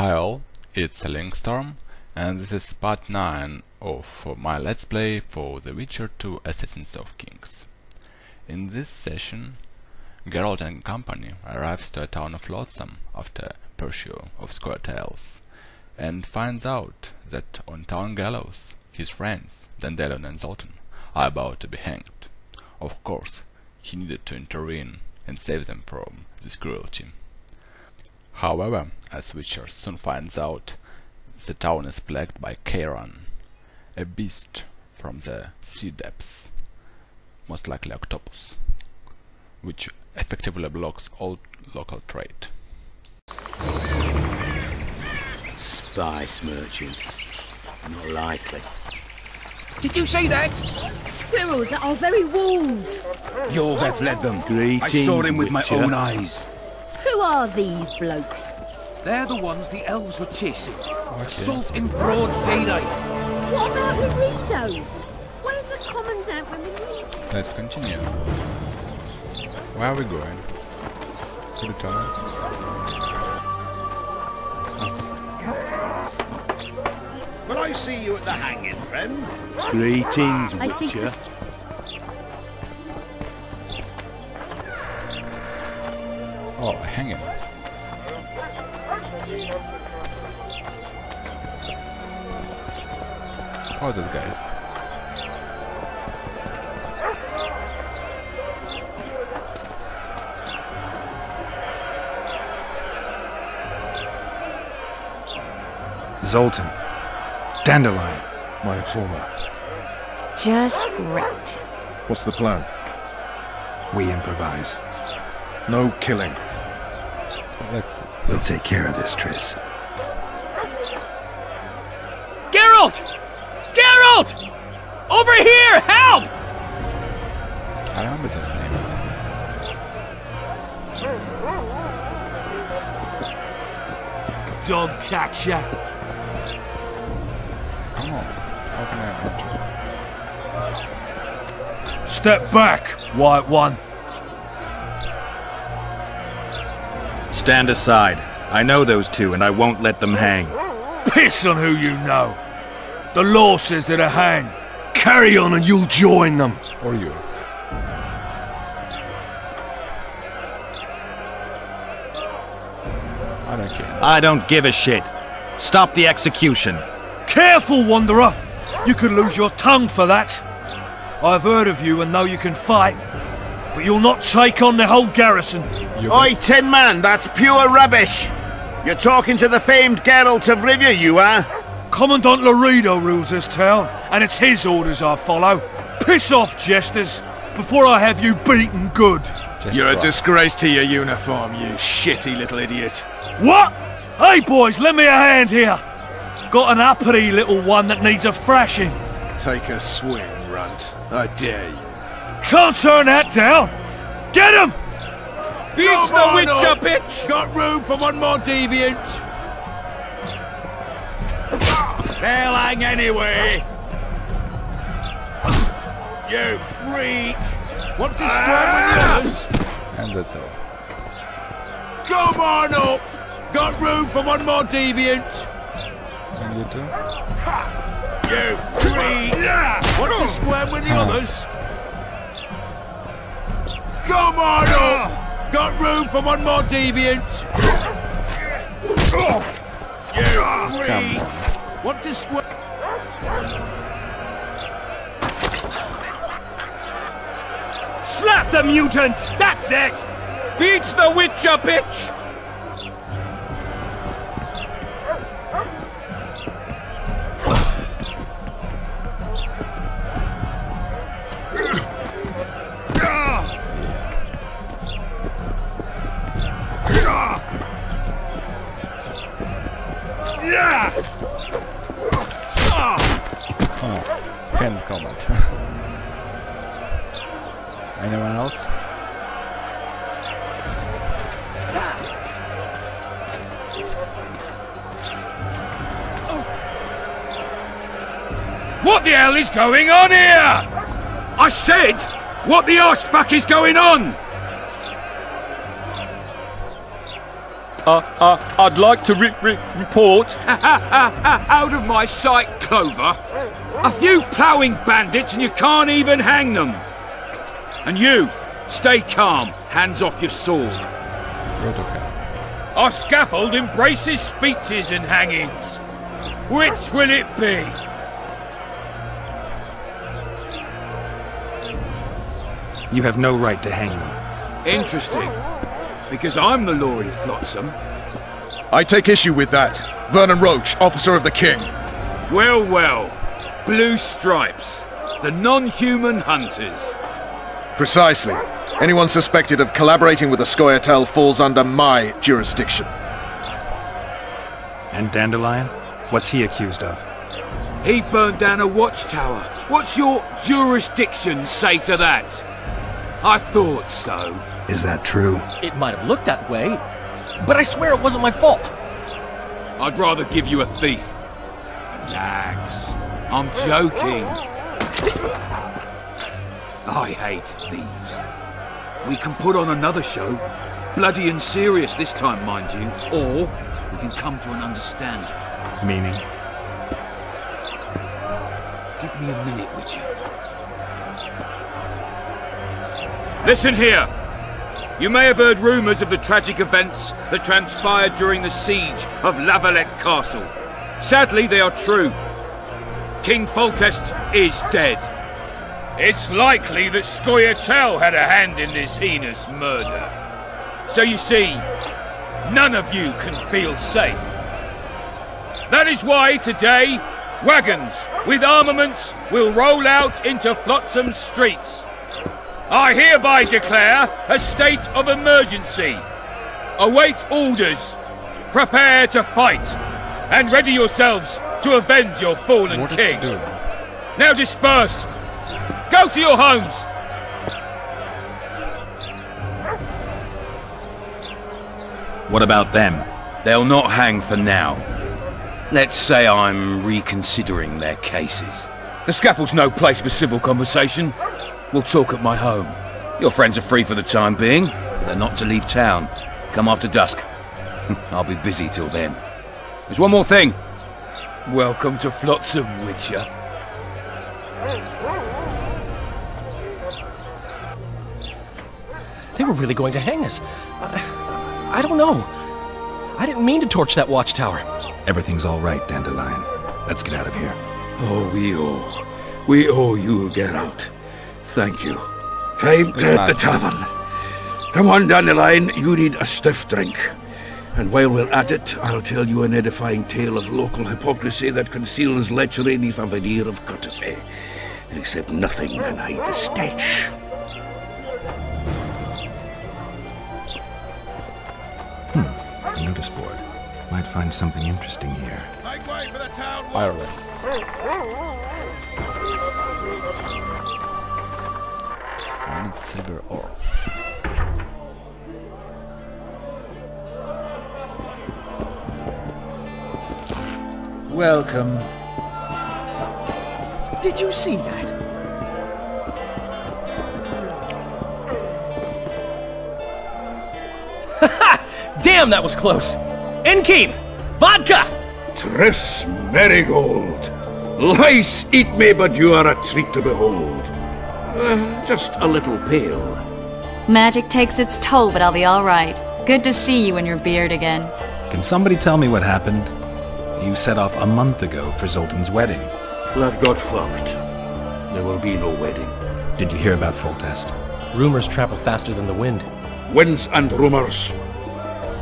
Hi all, it's Lynkstorm, and this is part 9 of my let's play for The Witcher 2 Assassins of Kings. In this session, Geralt and company arrives to a town of Loathsome after a pursuit of square tails, and finds out that on town gallows his friends, Dandelion and Zoltan, are about to be hanged. Of course, he needed to intervene and save them from this cruelty. However, as Witcher soon finds out, the town is plagued by Kayran, a beast from the sea depths, most likely octopus, which effectively blocks all local trade. Spice merchant. Not likely. Did you say that? Squirrels at our very walls. You'll have led them. Greetings, I saw him with Witcher. my own eyes. Who are these blokes? They're the ones the elves were chasing. Assault in broad daylight. What about Rito? Where's the commandant when we need? Let's continue. Where are we going? To the tunnel? Will I see you at the hanging, friend? Greetings, I think Witcher. Oh, hanging. How's it, guys? Zoltan. Dandelion, my informer. Just great. What's the plan? We improvise. No killing. Let's see. We'll take care of this, Triss. Geralt! Geralt! Over here! Help! I remember those names. Dog catcher. Come on. How can I enter? Step back, White One. Stand aside. I know those two, and I won't let them hang. Piss on who you know. The law says they're to hang. Carry on and you'll join them. Or you. I don't care. I don't give a shit. Stop the execution. Careful, Wanderer. You could lose your tongue for that. I've heard of you and know you can fight, but you'll not take on the whole garrison. Oi, Tin Man, that's pure rubbish! You're talking to the famed Geralt of Rivia, you are? Commandant Laredo rules this town, and it's his orders I follow. Piss off, jesters, before I have you beaten good. You're a disgrace to your uniform, you shitty little idiot. What? Hey, boys, lend me a hand here. Got an uppity little one that needs a thrashing. Take a swing, runt. I dare you. Can't turn that down. Get him! Beats the Witcher, bitch! Got room for one more deviant! They'll hang anyway! You freak! Want to square with the others? And that's all. Come on up! Got room for one more deviant! And you too? You freak! Want to square with the others? Come on up! Got room for one more deviant! You freak! Want to square? Slap the mutant! That's it! Beats the Witcher, bitch! Hand combat. Anyone else? What the hell is going on here? I said, what the arse fuck is going on? I'd like to report... Out of my sight, Clover. A few ploughing bandits and you can't even hang them. And you, stay calm, hands off your sword. Our scaffold embraces speeches and hangings. Which will it be? You have no right to hang them. Interesting. Because I'm the law in Flotsam. I take issue with that. Vernon Roach, officer of the king. Well, well. Blue stripes. The non-human hunters. Precisely. Anyone suspected of collaborating with the Scoia'tael falls under my jurisdiction. And Dandelion? What's he accused of? He burned down a watchtower. What's your jurisdiction say to that? I thought so. Is that true? It might have looked that way, but I swear it wasn't my fault. I'd rather give you a thief. Relax. I'm joking. I hate thieves. We can put on another show. Bloody and serious this time, mind you. Or we can come to an understanding. Meaning? Give me a minute, would you? Listen here. You may have heard rumours of the tragic events that transpired during the siege of Lavalette Castle. Sadly, they are true. King Foltest is dead. It's likely that Scoia'tael had a hand in this heinous murder. So you see, none of you can feel safe. That is why today, wagons with armaments will roll out into Flotsam's streets. I hereby declare a state of emergency. Await orders. Prepare to fight. And ready yourselves to avenge your fallen king. Now disperse. Go to your homes. What about them? They'll not hang for now. Let's say I'm reconsidering their cases. The scaffold's no place for civil conversation. We'll talk at my home. Your friends are free for the time being, but they're not to leave town. Come after dusk. I'll be busy till then. There's one more thing. Welcome to Flotsam, Witcher. They were really going to hang us. I don't know. I didn't mean to torch that watchtower. Everything's all right, Dandelion. Let's get out of here. Oh, we owe you, Geralt. Thank you. Time to hit the tavern. Come on, Dandelion, you need a stiff drink. And while we're at it, I'll tell you an edifying tale of local hypocrisy that conceals lechery beneath a veneer of courtesy. Except nothing can hide the stench. A notice board. Might find something interesting here. Make way for the town wall. Wireless. I need silver ore. Welcome. Did you see that? Damn, that was close! Innkeep! Vodka! Triss Marigold. Lice eat me, but you are a treat to behold. Just a little pale. Magic takes its toll, but I'll be all right. Good to see you and your beard again. Can somebody tell me what happened? You set off a month ago for Zoltan's wedding. That got fucked. There will be no wedding. Did you hear about Foltest? Rumors travel faster than the wind. Winds and rumors.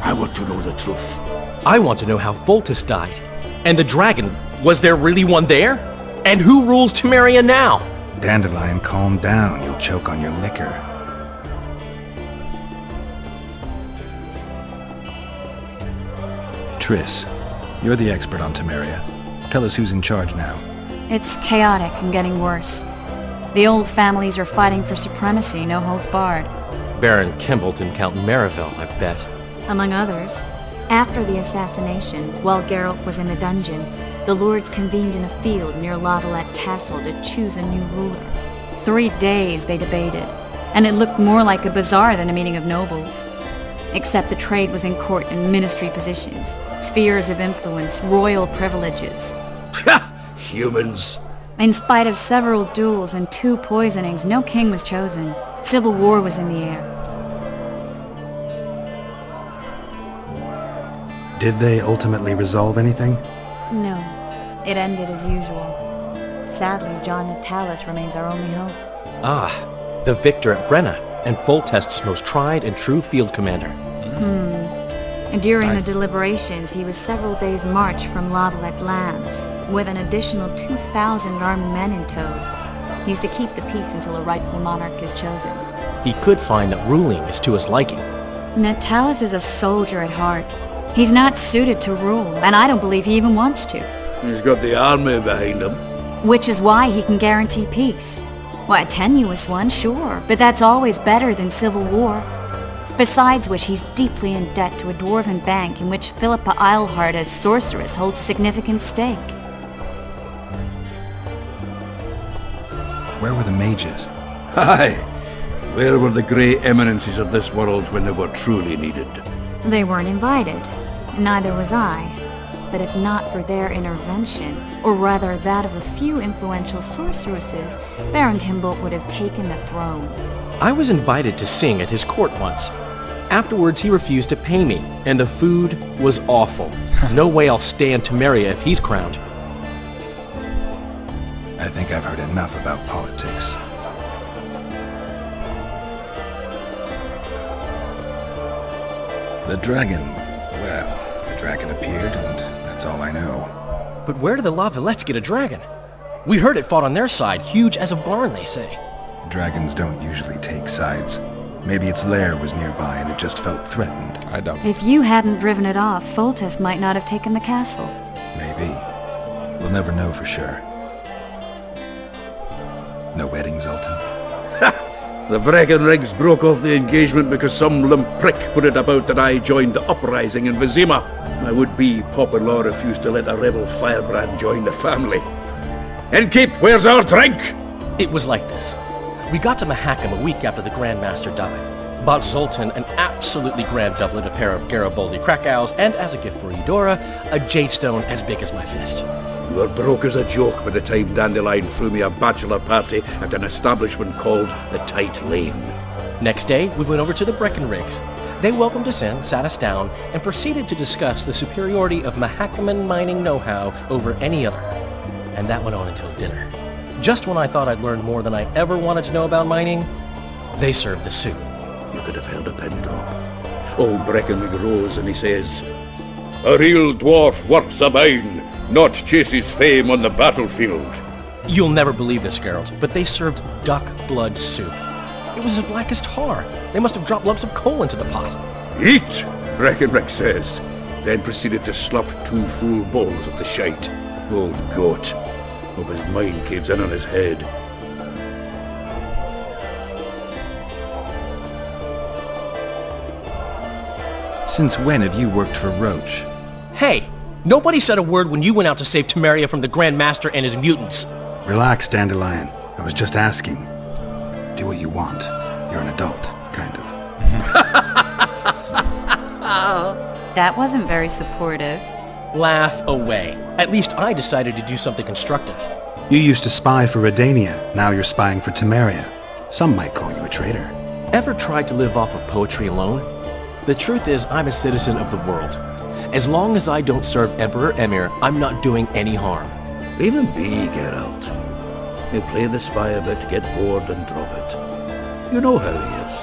I want to know the truth. I want to know how Foltest died. And the dragon, was there really one there? And who rules Temeria now? Dandelion, calm down. You'll choke on your liquor. Triss, you're the expert on Temeria. Tell us who's in charge now. It's chaotic and getting worse. The old families are fighting for supremacy, no holds barred. Baron Kimbalt and Count Merivale, I bet. Among others. After the assassination, while Geralt was in the dungeon, the lords convened in a field near Lavalette Castle to choose a new ruler. 3 days they debated, and it looked more like a bazaar than a meeting of nobles. except the trade was in court and ministry positions, spheres of influence, royal privileges. Humans. In spite of several duels and 2 poisonings, no king was chosen. Civil war was in the air. Did they ultimately resolve anything? No, it ended as usual. Sadly, John Natalis remains our only hope. Ah, the victor at Brenna, and Foltest's most tried and true field commander. During the deliberations, he was several days' march from Lavalette lands, with an additional 2,000 armed men in tow. He's to keep the peace until a rightful monarch is chosen. He could find that ruling is to his liking. Natalis is a soldier at heart. He's not suited to rule, and I don't believe he even wants to. He's got the army behind him. Which is why he can guarantee peace. Why, a tenuous one, sure, but that's always better than civil war. Besides which, he's deeply in debt to a dwarven bank in which Philippa Eilhart as sorceress holds significant stake. Where were the mages? Aye. Where were the grey eminences of this world when they were truly needed? They weren't invited. Neither was I. But if not for their intervention, or rather that of a few influential sorceresses, Baron Kimbolt would have taken the throne. I was invited to sing at his court once. Afterwards, he refused to pay me, and the food was awful. No way I'll stay in Temeria if he's crowned. I think I've heard enough about politics. The dragon... well, the dragon appeared, and that's all I know. But where did the Lavalettes get a dragon? We heard it fought on their side, huge as a barn, they say. Dragons don't usually take sides. Maybe its lair was nearby and it just felt threatened. I don't. If you hadn't driven it off, Foltest might not have taken the castle. Maybe. We'll never know for sure. No wedding, Zoltan? The Breckenrigs broke off the engagement because some limp prick put it about that I joined the uprising in Vizima. My would-be Popper-in-law refused to let a rebel firebrand join the family. Enkeep, where's our drink? It was like this. We got to Mahakam a week after the Grand Master died. Bought Zoltan an absolutely grand doublet, a pair of Garibaldi Krakows, and as a gift for Eudora, a jade stone as big as my fist. You were broke as a joke by the time Dandelion threw me a bachelor party at an establishment called the Tight Lane. Next day, we went over to the Breckenrigs. They welcomed us in, sat us down, and proceeded to discuss the superiority of Mahakaman mining know-how over any other. And that went on until dinner. Just when I thought I'd learned more than I ever wanted to know about mining, they served the soup. You could have held a pin drop. Old Breckenrig rose and he says, "A real dwarf works a mine, not chases fame on the battlefield." You'll never believe this, Geralt, but they served duck blood soup. It was as black as tar. They must have dropped lumps of coal into the pot. "Eat," Breckenrig says, then proceeded to slop 2 full bowls of the shite. Old goat. Hope his mind caves in on his head. Since when have you worked for Roach? Hey! Nobody said a word when you went out to save Temeria from the Grand Master and his mutants. Relax, Dandelion. I was just asking. Do what you want. You're an adult, kind of. That wasn't very supportive. Laugh away. At least I decided to do something constructive. You used to spy for Redania. Now you're spying for Temeria. Some might call you a traitor. Ever tried to live off of poetry alone? The truth is, I'm a citizen of the world. As long as I don't serve Emperor Emir, I'm not doing any harm. Leave him be, Geralt. He'll play the spy a bit, get bored and drop it. You know how he is.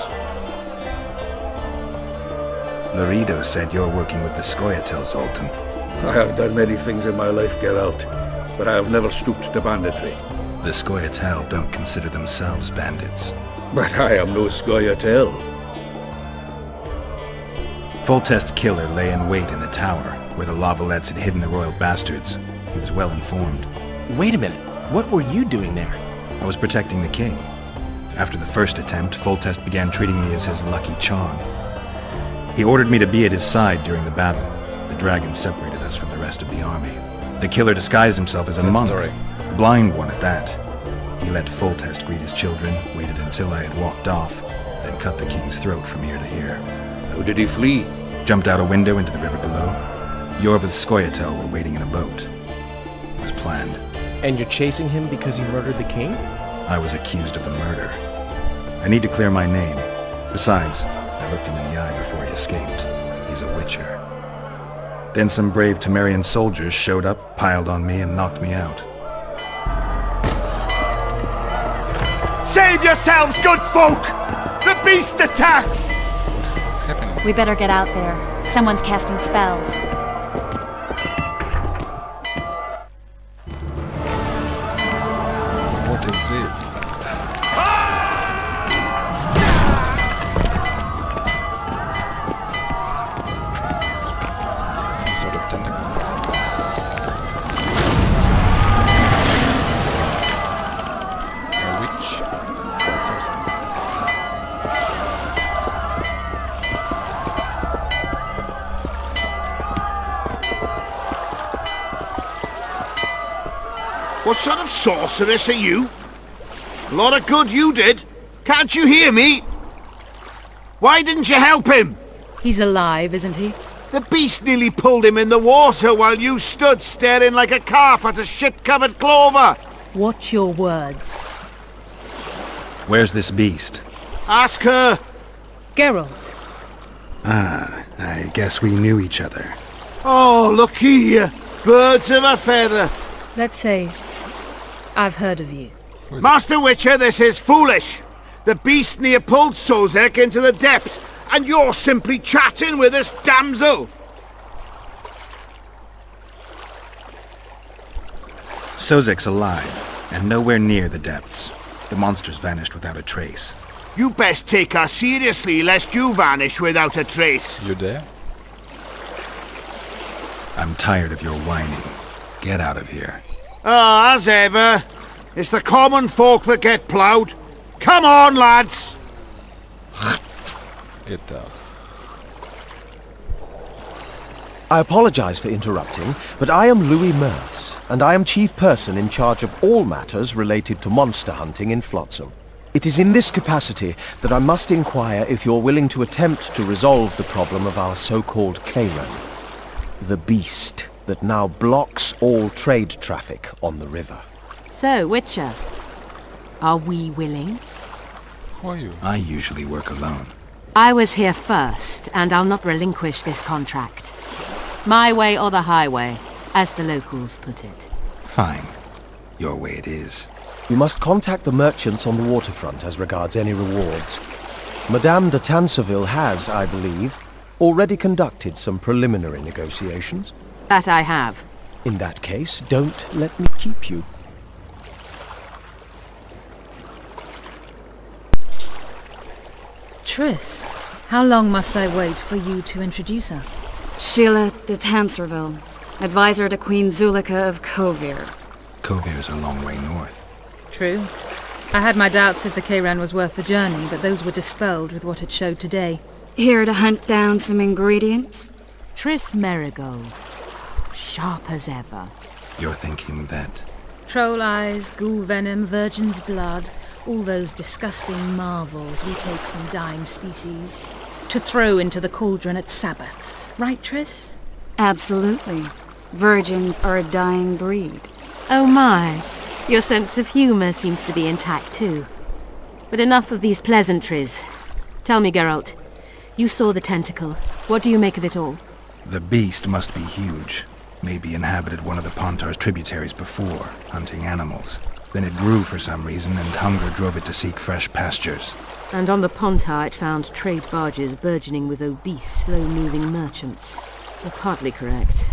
Laredo said you're working with the Scoia'tael, Zoltan. I have done many things in my life, Geralt, but I have never stooped to banditry. The Scoia'tael don't consider themselves bandits. But I am no Scoia'tael. Foltest's killer lay in wait in the tower, where the Lavalettes had hidden the royal bastards. He was well informed. Wait a minute. What were you doing there? I was protecting the king. After the first attempt, Foltest began treating me as his lucky charm. He ordered me to be at his side during the battle. The dragon separated us from the rest of the army. The killer disguised himself as a monk, a blind one at that. He let Foltest greet his children, waited until I had walked off, then cut the king's throat from ear to ear. How did he flee? Jumped out a window into the river below. Yorvith Skoyatel were waiting in a boat. It was planned. And you're chasing him because he murdered the king? I was accused of the murder. I need to clear my name. Besides, I looked him in the eye before he escaped. He's a witcher. Then some brave Temerian soldiers showed up, piled on me, and knocked me out. Save yourselves, good folk! The beast attacks! What's happening? We better get out there. Someone's casting spells. What is this? Some sort of tentacle. A witch or a sorceress. What sort of sorceress are you? A lot of good you did. Can't you hear me? Why didn't you help him? He's alive, isn't he? The beast nearly pulled him in the water while you stood staring like a calf at a shit-covered clover. Watch your words. Where's this beast? Ask her. Geralt. Ah, I guess we knew each other. Oh, look here. Birds of a feather. Let's say I've heard of you. Master Witcher, this is foolish. The beast near pulled Sozek into the depths, and you're simply chatting with this damsel. Sozek's alive, and nowhere near the depths. The monster's vanished without a trace. You best take her seriously, lest you vanish without a trace. You there? I'm tired of your whining. Get out of here. Ah, as ever. It's the common folk that get ploughed. Come on, lads! I apologize for interrupting, but I am Louis Merce, and I am chief person in charge of all matters related to monster hunting in Flotsam. It is in this capacity that I must inquire if you're willing to attempt to resolve the problem of our so-called Kayran, the beast that now blocks all trade traffic on the river. So, Witcher, are we willing? Who are you? I usually work alone. I was here first, and I'll not relinquish this contract. My way or the highway, as the locals put it. Fine. Your way it is. You must contact the merchants on the waterfront as regards any rewards. Madame de Tanseville has, I believe, already conducted some preliminary negotiations. That I have. In that case, don't let me keep you. Triss, how long must I wait for you to introduce us? Sheila de Tanserville, advisor to Queen Zulika of Kovir. Kovir's a long way north. True. I had my doubts if the Kayran was worth the journey, but those were dispelled with what it showed today. Here to hunt down some ingredients? Triss Merigold. Sharp as ever. You're thinking that... Troll eyes, ghoul venom, virgin's blood, all those disgusting marvels we take from dying species, to throw into the cauldron at Sabbaths. Right, Triss? Absolutely. Virgins are a dying breed. Oh my. Your sense of humour seems to be intact too. But enough of these pleasantries. Tell me, Geralt, you saw the tentacle. What do you make of it all? The beast must be huge. Maybe inhabited one of the Pontar's tributaries before, hunting animals. Then it grew for some reason, and hunger drove it to seek fresh pastures. And on the Pontar it found trade barges burgeoning with obese, slow-moving merchants. You're partly correct.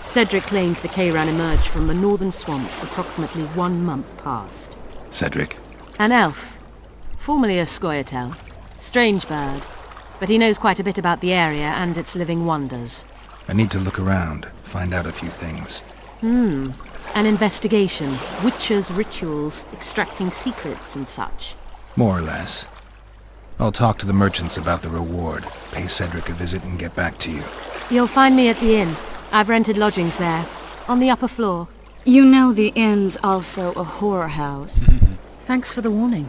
Cedric claims the Kayran emerged from the northern swamps approximately 1 month past. Cedric? An elf. Formerly a Skoyatel. Strange bird. But he knows quite a bit about the area and its living wonders. I need to look around, find out a few things. An investigation. Witches' rituals, extracting secrets and such. More or less. I'll talk to the merchants about the reward, pay Cedric a visit and get back to you. You'll find me at the inn. I've rented lodgings there, on the upper floor. You know the inn's also a whorehouse. Thanks for the warning.